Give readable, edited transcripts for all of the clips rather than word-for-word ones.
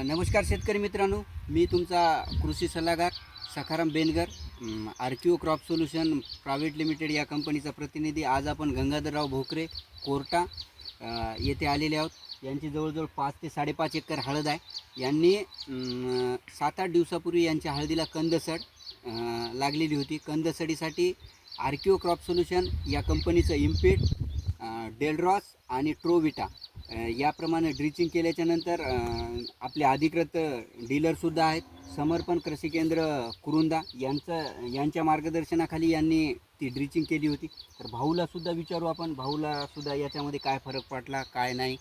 नमस्कार शेतकरी मित्रांनो, मी तुमचा कृषी सल्लागार Sakharam Bengar, Archeo crop solution private limited या कंपनीचा प्रतिनिधी. आज आपण गंगाधरराव भोकरे कोर्टा येथे आलेले आहोत. यांची जवळजवळ 5 ते 5.5 एकर हळद आहे. यांनी 7-8 दिवसापूर्वी यांच्या हळदीला कंदसड लागलेली होती. कंदसडीसाठी आर्किओ क्रॉप सोल्युशन या कंपनीचं इम्पेट, डेलड्रॉस आणि ट्रोविटा याप्रमाणे ड्रिचिंग केल्याच्यानंतर आपले अधिकृत डीलरसुद्धा आहेत. समर्पण कृषी केंद्र कुरुंदा यांच्या मार्गदर्शनाखाली यांनी ती ड्रिचिंग केली होती. तर भाऊलासुद्धा विचारू आपण, भाऊलासुद्धा याच्यामध्ये काय फरक पडला काय नाही.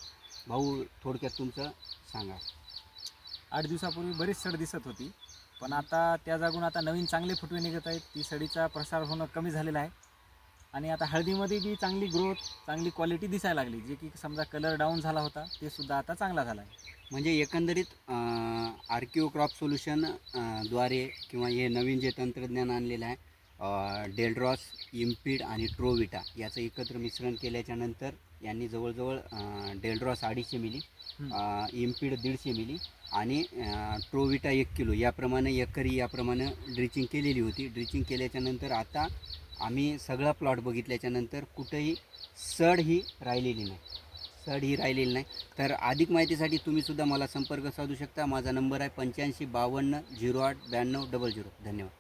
भाऊ, थोडक्यात तुमचं सांगा. 8 दिवसापूर्वी बरीच सड दिसत होती, पण आता त्या जागून आता नवीन चांगले फुटवे निघत आहेत. ती सडीचा प्रसार होणं कमी झालेला आहे आणि आता हळदीमध्ये बी चांगली ग्रोथ, चांगली क्वालिटी दिसायला लागली. जे की समजा कलर डाऊन झाला होता ते सुद्धा आता चांगला झाला आहे. म्हणजे एकंदरीत आर्किओ क्रॉप सोल्युशन द्वारे किंवा हे नवीन जे तंत्रज्ञान आणलेलं आहे, डेलड्रॉस, इम्पीड आणि ट्रोविटा याचं एकत्र मिश्रण केल्याच्यानंतर यांनी जवळजवळ डेलड्रॉस 250 मिली, इम्पीड 150 मिली आणि ट्रोविटा 1 किलो याप्रमाणे याप्रमाणे ड्रिचिंग केलेली होती. ड्रिचिंग केल्याच्यानंतर आता आम्ही सगळा प्लॉट बघितल्याच्यानंतर कुठेही सड ही राहिलेली नाही. तर अधिक माहितीसाठी तुम्हीसुद्धा मला संपर्क साधू शकता. माझा नंबर आहे 85 52 08 92 00. धन्यवाद.